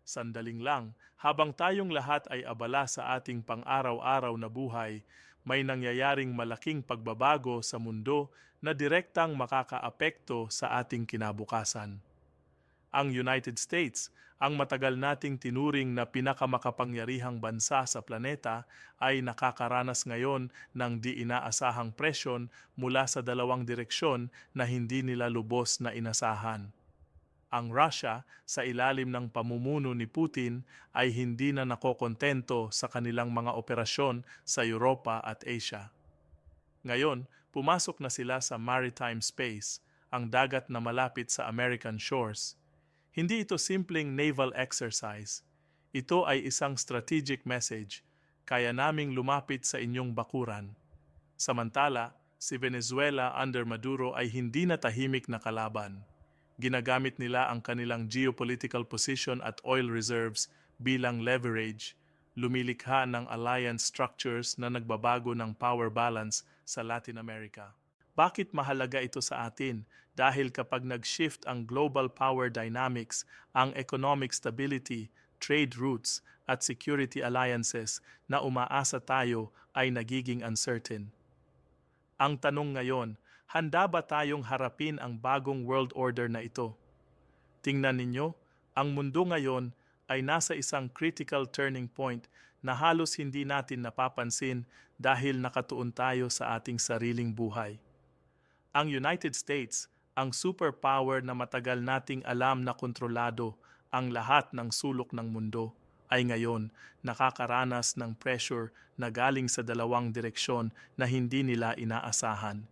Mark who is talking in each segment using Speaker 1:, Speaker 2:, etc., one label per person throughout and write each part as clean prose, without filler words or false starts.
Speaker 1: Sandaling lang, habang tayong lahat ay abala sa ating pang-araw-araw na buhay, may nangyayaring malaking pagbabago sa mundo na direktang makakaapekto sa ating kinabukasan. Ang United States, ang matagal nating tinuring na pinakamakapangyarihang bansa sa planeta, ay nakakaranas ngayon ng di inaasahang presyon mula sa dalawang direksyon na hindi nila lubos na inasahan. Ang Russia, sa ilalim ng pamumuno ni Putin, ay hindi na nakokontento sa kanilang mga operasyon sa Europa at Asia. Ngayon, pumasok na sila sa maritime space, ang dagat na malapit sa American shores. Hindi ito simpleng naval exercise. Ito ay isang strategic message. Kaya naming lumapit sa inyong bakuran. Samantala, si Venezuela under Maduro ay hindi na tahimik na kalaban. Ginagamit nila ang kanilang geopolitical position at oil reserves bilang leverage, lumilikha ng alliance structures na nagbabago ng power balance sa Latin America. Bakit mahalaga ito sa atin? Dahil kapag nag-shift ang global power dynamics, ang economic stability, trade routes, at security alliances na umaasa tayo ay nagiging uncertain. Ang tanong ngayon, handa ba tayong harapin ang bagong world order na ito? Tingnan ninyo, ang mundo ngayon ay nasa isang critical turning point na halos hindi natin napapansin dahil nakatuon tayo sa ating sariling buhay. Ang United States, ang superpower na matagal nating alam na kontrolado ang lahat ng sulok ng mundo, ay ngayon nakakaranas ng pressure na galing sa dalawang direksyon na hindi nila inaasahan.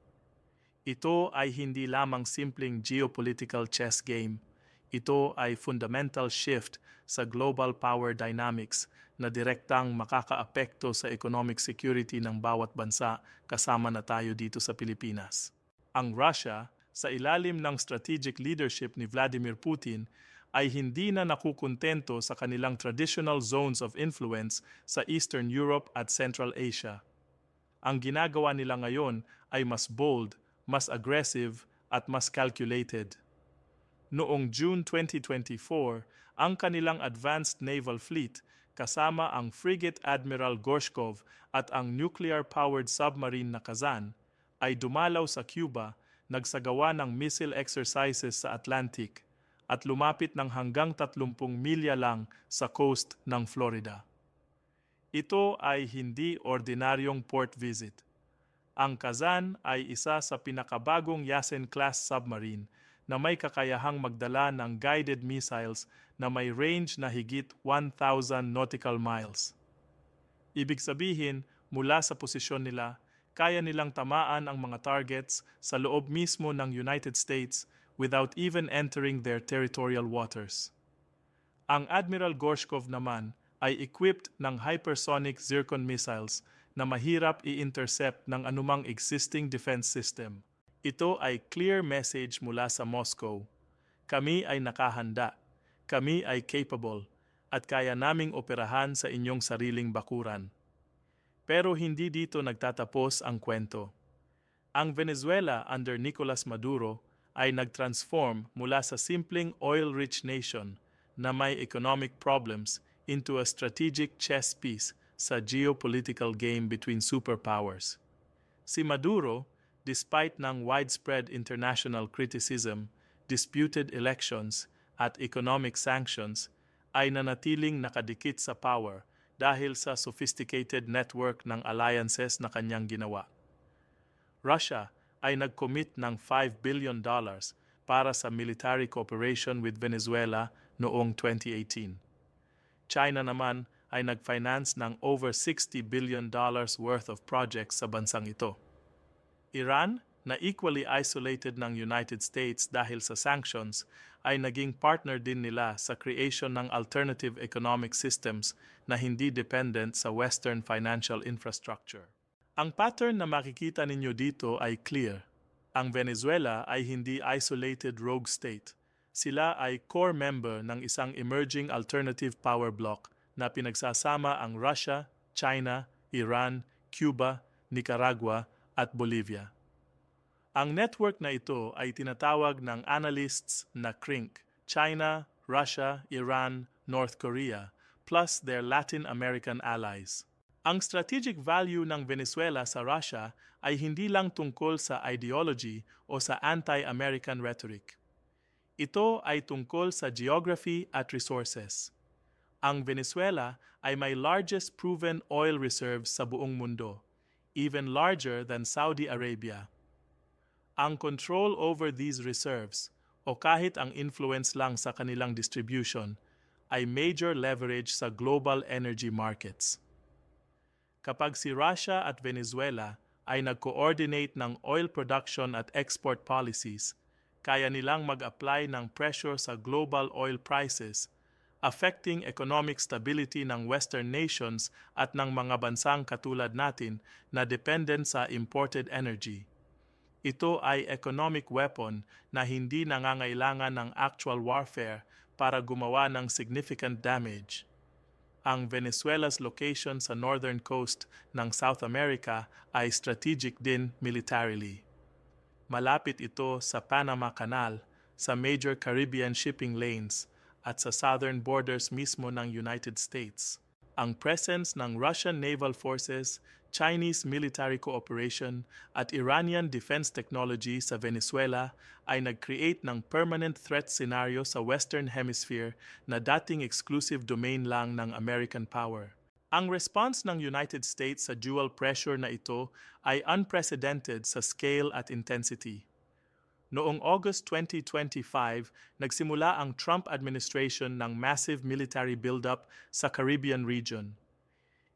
Speaker 1: Ito ay hindi lamang simpleng geopolitical chess game. Ito ay fundamental shift sa global power dynamics na direktang makakaapekto sa economic security ng bawat bansa kasama na tayo dito sa Pilipinas. Ang Russia, sa ilalim ng strategic leadership ni Vladimir Putin, ay hindi na nakukontento sa kanilang traditional zones of influence sa Eastern Europe at Central Asia. Ang ginagawa nila ngayon ay mas bold, mas aggressive at mas calculated. Noong June 2024, ang kanilang advanced naval fleet kasama ang frigate Admiral Gorshkov at ang nuclear-powered submarine na Kazan ay dumalaw sa Cuba, nagsagawa ng missile exercises sa Atlantic at lumapit ng hanggang 30 milya lang sa coast ng Florida. Ito ay hindi ordinaryong port visit. Ang Kazan ay isa sa pinakabagong Yasen-class submarine na may kakayahang magdala ng guided missiles na may range na higit 1,000 nautical miles. Ibig sabihin, mula sa posisyon nila, kaya nilang tamaan ang mga targets sa loob mismo ng United States without even entering their territorial waters. Ang Admiral Gorshkov naman ay equipped ng hypersonic Zircon missiles na mahirap i-intercept ng anumang existing defense system. Ito ay clear message mula sa Moscow. Kami ay nakahanda, kami ay capable, at kaya naming operahan sa inyong sariling bakuran. Pero hindi dito nagtatapos ang kwento. Ang Venezuela under Nicolas Maduro ay nag-transform mula sa simpleng oil-rich nation na may economic problems into a strategic chess piece sa geopolitical game between superpowers. Si Maduro, despite ng widespread international criticism, disputed elections, at economic sanctions, ay nanatiling nakadikit sa power dahil sa sophisticated network ng alliances na kanyang ginawa. Russia ay nag-commit ng $5 billion para sa military cooperation with Venezuela noong 2018. China naman ay nag-finance ng over $60 billion worth of projects sa bansang ito. Iran, na equally isolated ng United States dahil sa sanctions, ay naging partner din nila sa creation ng alternative economic systems na hindi dependent sa Western financial infrastructure. Ang pattern na makikita ninyo dito ay clear. Ang Venezuela ay hindi isolated rogue state. Sila ay core member ng isang emerging alternative power bloc na pinagsasama ang Russia, China, Iran, Cuba, Nicaragua at Bolivia. Ang network na ito ay tinatawag ng analysts na CRINC, China, Russia, Iran, North Korea, plus their Latin American allies. Ang strategic value ng Venezuela sa Russia ay hindi lang tungkol sa ideology o sa anti-American rhetoric. Ito ay tungkol sa geography at resources. Ang Venezuela ay may largest proven oil reserves sa buong mundo, even larger than Saudi Arabia. Ang control over these reserves, o kahit ang influence lang sa kanilang distribution, ay major leverage sa global energy markets. Kapag si Russia at Venezuela ay nag-coordinate ng oil production at export policies, kaya nilang mag-apply ng pressure sa global oil prices, affecting economic stability ng Western nations at ng mga bansang katulad natin na dependent sa imported energy. Ito ay economic weapon na hindi nangangailangan ng actual warfare para gumawa ng significant damage. Ang Venezuela's location sa northern coast ng South America ay strategic din militarily. Malapit ito sa Panama Canal, sa major Caribbean shipping lanes, at sa southern borders mismo ng United States. Ang presence ng Russian naval forces, Chinese military cooperation, at Iranian defense technology sa Venezuela ay nag-create ng permanent threat scenario sa Western Hemisphere na dating exclusive domain lang ng American power. Ang response ng United States sa dual pressure na ito ay unprecedented sa scale at intensity. Noong August 2025, nagsimula ang Trump administration ng massive military buildup sa Caribbean region.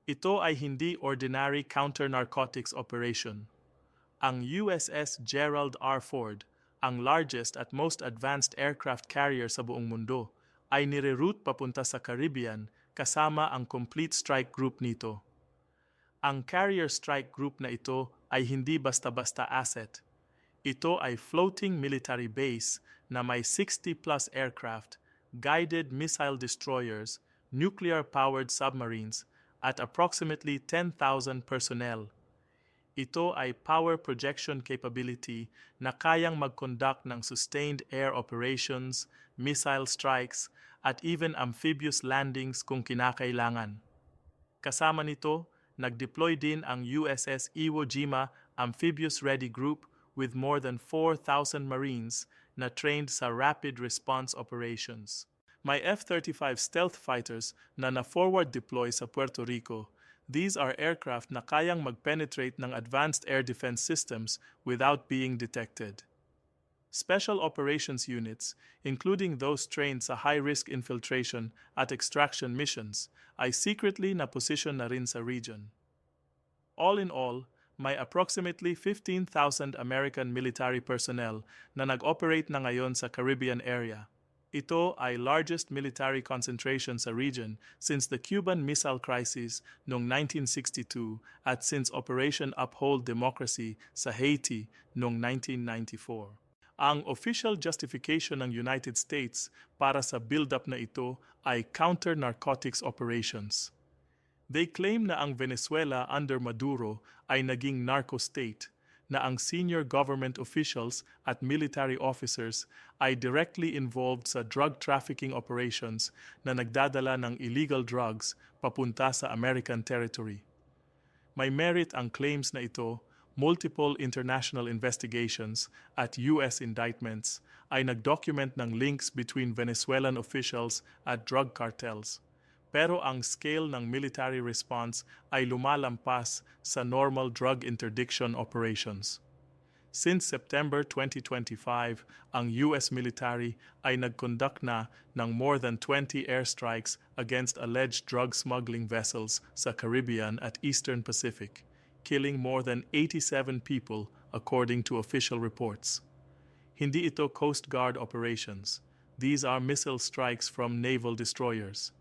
Speaker 1: Ito ay hindi ordinary counter-narcotics operation. Ang USS Gerald R. Ford, ang largest at most advanced aircraft carrier sa buong mundo, ay nire-route papunta sa Caribbean kasama ang complete strike group nito. Ang carrier strike group na ito ay hindi basta-basta asset. Ito ay floating military base na may 60-plus aircraft, guided missile destroyers, nuclear-powered submarines, at approximately 10,000 personnel. Ito ay power projection capability na kayang mag-conduct ng sustained air operations, missile strikes, at even amphibious landings kung kinakailangan. Kasama nito, nag-deploy din ang USS Iwo Jima Amphibious Ready Group with more than 4,000 Marines na trained sa rapid response operations. May F-35 stealth fighters na na-forward deploy sa Puerto Rico. These are aircraft na kayang mag-penetrate ng advanced air defense systems without being detected. Special operations units, including those trained sa high-risk infiltration at extraction missions, ay secretly na-position na rin sa region. All in all, may approximately 15,000 American military personnel na nag-operate na ngayon sa Caribbean area. Ito ay largest military concentration sa region since the Cuban Missile Crisis noong 1962 at since Operation Uphold Democracy sa Haiti noong 1994. Ang official justification ng United States para sa build-up na ito ay counter-narcotics operations. They claim na ang Venezuela under Maduro ay naging narco-state, na ang senior government officials at military officers ay directly involved sa drug trafficking operations na nagdadala ng illegal drugs papunta sa American territory. May merit ang claims na ito, multiple international investigations at US indictments ay nag-document ng links between Venezuelan officials at drug cartels. Pero ang scale ng military response ay lumalampas sa normal drug interdiction operations. Since September 2025, ang US military ay nag-conduct na ng more than 20 airstrikes against alleged drug smuggling vessels sa Caribbean at Eastern Pacific, killing more than 87 people according to official reports. Hindi ito Coast Guard operations. These are missile strikes from naval destroyers.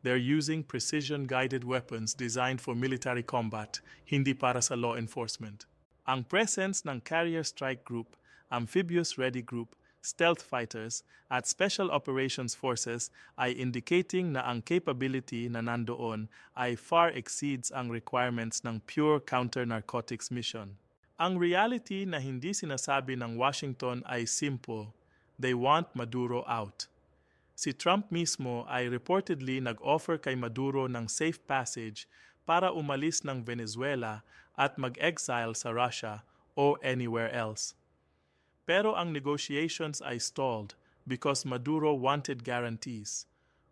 Speaker 1: They're using precision-guided weapons designed for military combat, hindi para sa law enforcement. Ang presence ng Carrier Strike Group, Amphibious Ready Group, Stealth Fighters, at Special Operations Forces ay indicating na ang capability na nandoon ay far exceeds ang requirements ng pure counter-narcotics mission. Ang reality na hindi sinasabi ng Washington ay simple. They want Maduro out. Si Trump mismo ay reportedly nag-offer kay Maduro ng safe passage para umalis ng Venezuela at mag-exile sa Russia o anywhere else. Pero ang negotiations ay stalled because Maduro wanted guarantees,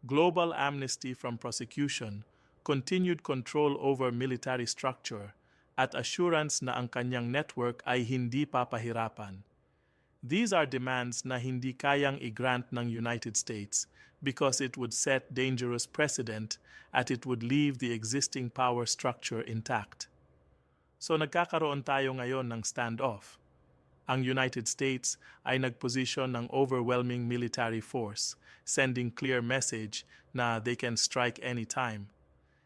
Speaker 1: global amnesty from prosecution, continued control over military structure, at assurance na ang kanyang network ay hindi papahirapan. These are demands na hindi kayang i-grant ng United States because it would set dangerous precedent at it would leave the existing power structure intact. So nagkakaroon tayo ngayon ng standoff. Ang United States ay nagposisyon ng overwhelming military force, sending clear message na they can strike anytime.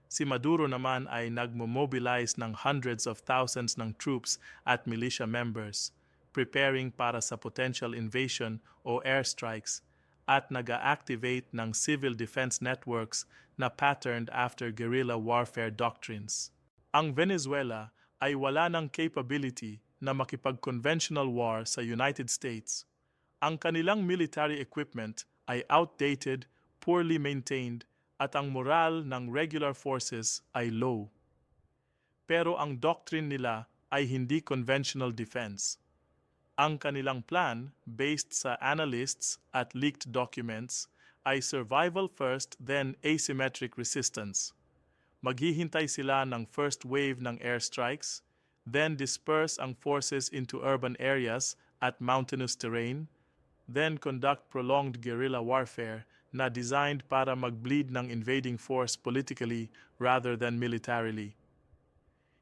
Speaker 1: Si Maduro naman ay nagmo-mobilize ng hundreds of thousands ng troops at militia members, preparing para sa potential invasion o airstrikes, at nag-activate ng civil defense networks na patterned after guerrilla warfare doctrines. Ang Venezuela ay wala ng capability na makipag-conventional war sa United States. Ang kanilang military equipment ay outdated, poorly maintained, at ang moral ng regular forces ay low. Pero ang doctrine nila ay hindi conventional defense. Ang kanilang plan, based sa analysts at leaked documents, ay survival first then asymmetric resistance. Maghihintay sila ng first wave ng airstrikes, then disperse ang forces into urban areas at mountainous terrain, then conduct prolonged guerrilla warfare na designed para mag-bleed ng invading force politically rather than militarily.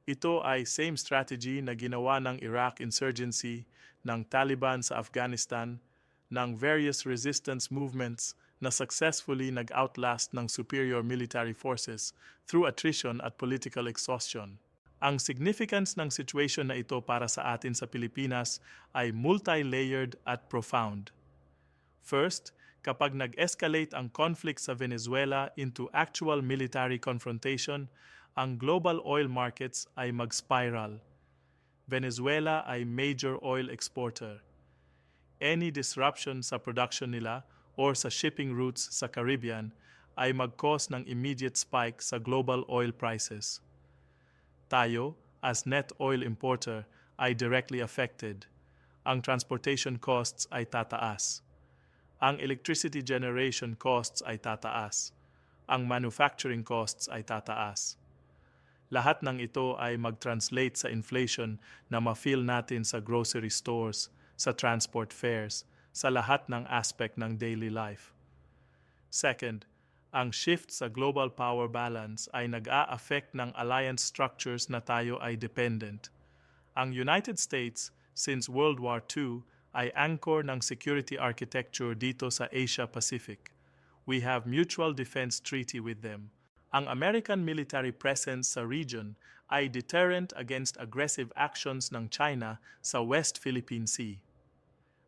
Speaker 1: Ito ay same strategy na ginawa ng Iraq insurgency, ng Taliban sa Afghanistan, ng various resistance movements na successfully nag-outlast ng superior military forces through attrition at political exhaustion. Ang significance ng situation na ito para sa atin sa Pilipinas ay multi-layered at profound. First, kapag nag-escalate ang conflict sa Venezuela into actual military confrontation, ang global oil markets ay mag-spiral. Venezuela ay major oil exporter. Any disruption sa production nila or sa shipping routes sa Caribbean ay mag-cause ng immediate spike sa global oil prices. Tayo, as net oil importer, ay directly affected. Ang transportation costs ay tataas. Ang electricity generation costs ay tataas. Ang manufacturing costs ay tataas. Lahat ng ito ay mag-translate sa inflation na ma-feel natin sa grocery stores, sa transport fares, sa lahat ng aspect ng daily life. Second, ang shift sa global power balance ay nag-a-affect ng alliance structures na tayo ay dependent. Ang United States, since World War II, ay anchor ng security architecture dito sa Asia-Pacific. We have mutual defense treaty with them. Ang American military presence sa region ay deterrent against aggressive actions ng China sa West Philippine Sea.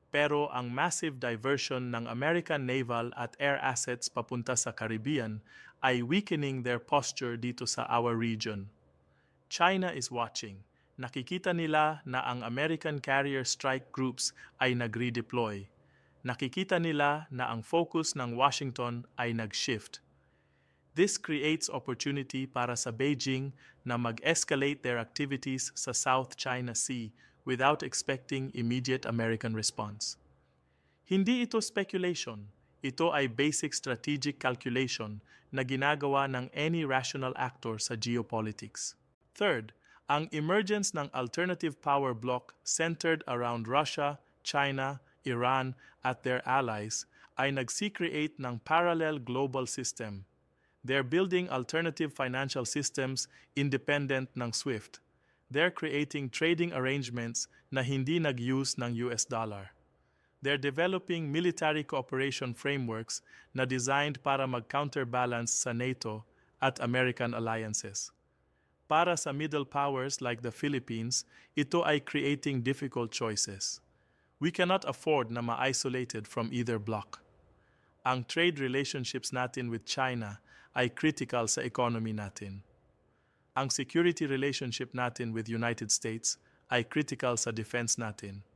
Speaker 1: Pero ang massive diversion ng American naval at air assets papunta sa Caribbean ay weakening their posture dito sa our region. China is watching. Nakikita nila na ang American carrier strike groups ay nag-redeploy. Nakikita nila na ang focus ng Washington ay nag-shift. This creates opportunity para sa Beijing na mag-escalate their activities sa South China Sea without expecting immediate American response. Hindi ito speculation. Ito ay basic strategic calculation na ginagawa ng any rational actor sa geopolitics. Third, ang emergence ng alternative power bloc centered around Russia, China, Iran at their allies ay nagsi-create ng parallel global system. They're building alternative financial systems independent ng SWIFT. They're creating trading arrangements na hindi nag-use ng US dollar. They're developing military cooperation frameworks na designed para mag-counterbalance sa NATO at American alliances. Para sa middle powers like the Philippines, ito ay creating difficult choices. We cannot afford na ma-isolated from either bloc. Ang trade relationships natin with China ay critical sa economy natin. Ang security relationship natin with United States ay critical sa defense natin.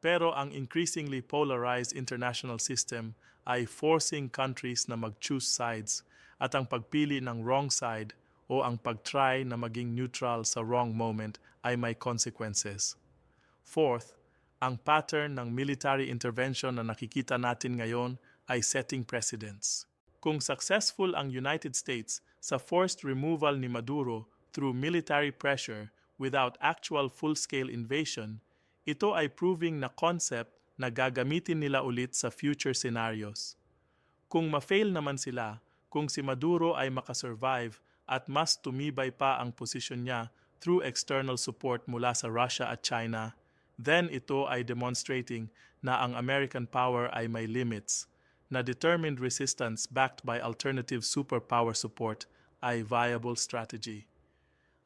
Speaker 1: Pero ang increasingly polarized international system ay forcing countries na mag-choose sides at ang pagpili ng wrong side o ang pag-try na maging neutral sa wrong moment ay may consequences. Fourth, ang pattern ng military intervention na nakikita natin ngayon ay setting precedents. Kung successful ang United States sa forced removal ni Maduro through military pressure without actual full-scale invasion, ito ay proving na concept na gagamitin nila ulit sa future scenarios. Kung ma-fail naman sila, kung si Maduro ay makasurvive at mas tumibay pa ang posisyon niya through external support mula sa Russia at China, then ito ay demonstrating na ang American power ay may limits, na determined resistance backed by alternative superpower support ay viable strategy.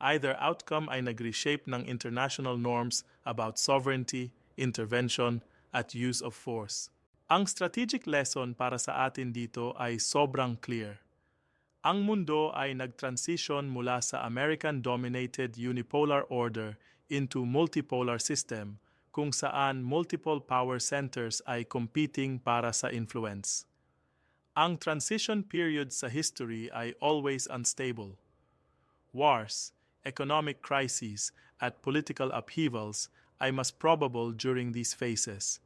Speaker 1: Either outcome ay nag-reshape ng international norms about sovereignty, intervention, at use of force. Ang strategic lesson para sa atin dito ay sobrang clear. Ang mundo ay nag-transition mula sa American-dominated unipolar order into multipolar system kung saan multiple power centers ay competing para sa influence. Ang transition period sa history ay always unstable. Wars, economic crises, at political upheavals ay mas probable during these phases.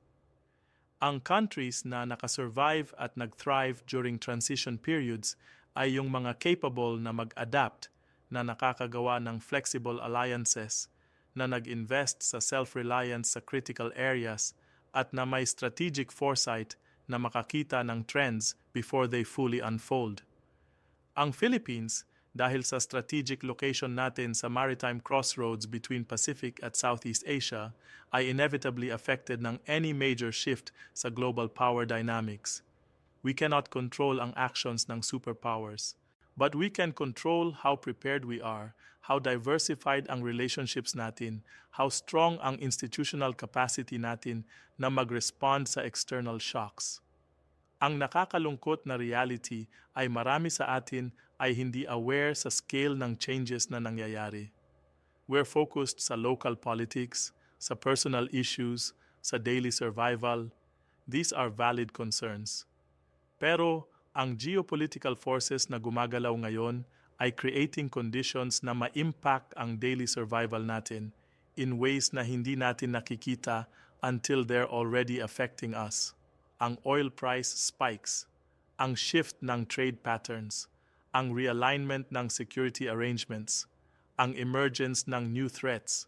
Speaker 1: Ang countries na nakasurvive at nag-thrive during transition periods ay yung mga capable na mag-adapt, na nakakagawa ng flexible alliances, na nag-invest sa self-reliance sa critical areas, at na may strategic foresight na makakita ng trends before they fully unfold. Ang Philippines, dahil sa strategic location natin sa maritime crossroads between Pacific at Southeast Asia, ay inevitably affected ng any major shift sa global power dynamics. We cannot control ang actions ng superpowers, but we can control how prepared we are, how diversified ang relationships natin, how strong ang institutional capacity natin na mag-respond sa external shocks. Ang nakakalungkot na reality ay marami sa atin ay hindi aware sa scale ng changes na nangyayari. We're focused sa local politics, sa personal issues, sa daily survival. These are valid concerns. Pero ang geopolitical forces na gumagalaw ngayon ay creating conditions na ma-impact ang daily survival natin in ways na hindi natin nakikita until they're already affecting us. Ang oil price spikes, ang shift ng trade patterns, ang realignment ng security arrangements, ang emergence ng new threats.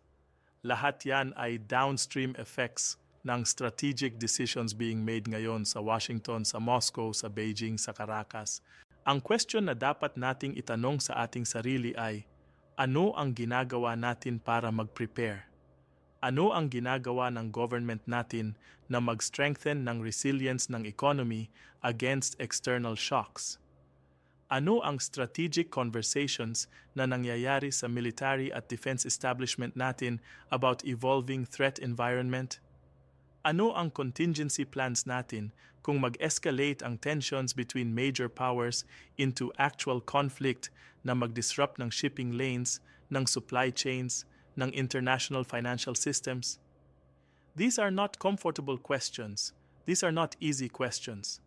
Speaker 1: Lahat yan ay downstream effects ng strategic decisions being made ngayon sa Washington, sa Moscow, sa Beijing, sa Caracas. Ang question na dapat nating itanong sa ating sarili ay, ano ang ginagawa natin para mag-prepare? Ano ang ginagawa ng government natin na mag-strengthen ng resilience ng economy against external shocks? Ano ang strategic conversations na nangyayari sa military at defense establishment natin about evolving threat environment? Ano ang contingency plans natin kung mag-escalate ang tensions between major powers into actual conflict na mag-disrupt ng shipping lanes, ng supply chains, ng international financial systems? These are not comfortable questions. These are not easy questions.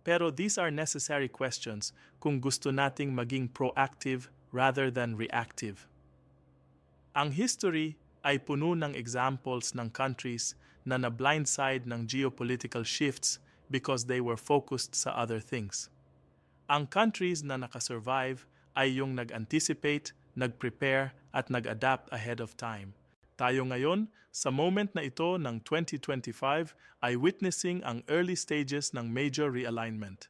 Speaker 1: Pero these are necessary questions kung gusto nating maging proactive rather than reactive. Ang history ay puno ng examples ng countries na na-blindside ng geopolitical shifts because they were focused sa other things. Ang countries na nakasurvive ay yung nag-anticipate, nag-prepare at nag-adapt ahead of time. Tayo ngayon, sa moment na ito ng 2025, ay witnessing ang early stages ng major realignment.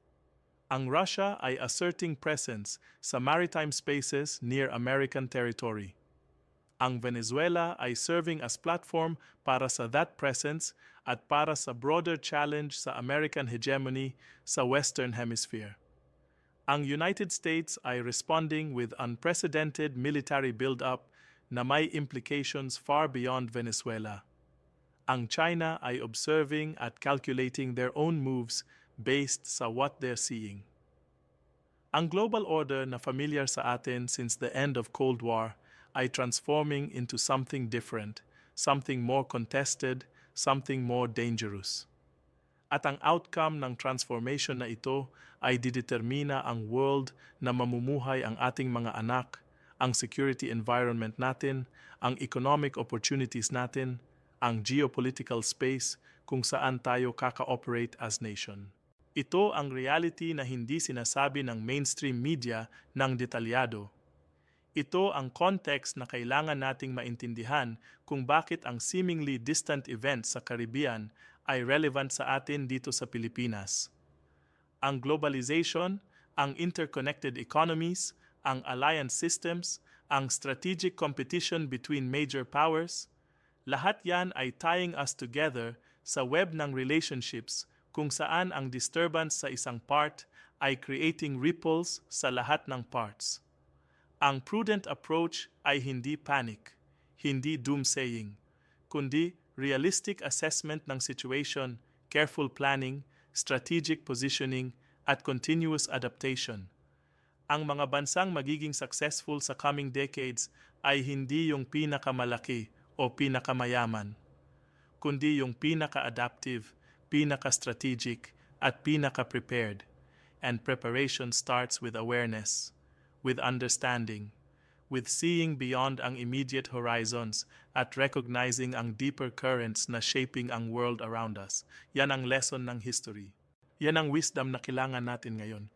Speaker 1: Ang Russia ay asserting presence sa maritime spaces near American territory. Ang Venezuela ay serving as platform para sa that presence at para sa broader challenge sa American hegemony sa Western Hemisphere. Ang United States ay responding with unprecedented military build-up na may implications far beyond Venezuela. Ang China ay observing at calculating their own moves based sa what they're seeing. Ang global order na familiar sa atin since the end of Cold War ay transforming into something different, something more contested, something more dangerous. At ang outcome ng transformation na ito ay didetermina ang world na mamumuhay ang ating mga anak, ang security environment natin, ang economic opportunities natin, ang geopolitical space kung saan tayo kaka-operate as nation. Ito ang reality na hindi sinasabi ng mainstream media ng detalyado. Ito ang context na kailangan nating maintindihan kung bakit ang seemingly distant events sa Caribbean ay relevant sa atin dito sa Pilipinas. Ang globalization, ang interconnected economies, ang alliance systems, ang strategic competition between major powers, lahat yan ay tying us together sa web ng relationships kung saan ang disturbance sa isang part ay creating ripples sa lahat ng parts. Ang prudent approach ay hindi panic, hindi doomsaying, kundi realistic assessment ng situation, careful planning, strategic positioning, at continuous adaptation. Ang mga bansang magiging successful sa coming decades ay hindi yung pinakamalaki o pinakamayaman, kundi yung pinaka-adaptive, pinaka-strategic, at pinaka-prepared. And preparation starts with awareness, with understanding, with seeing beyond ang immediate horizons at recognizing ang deeper currents na shaping ang world around us. Yan ang lesson ng history. Yan ang wisdom na kailangan natin ngayon.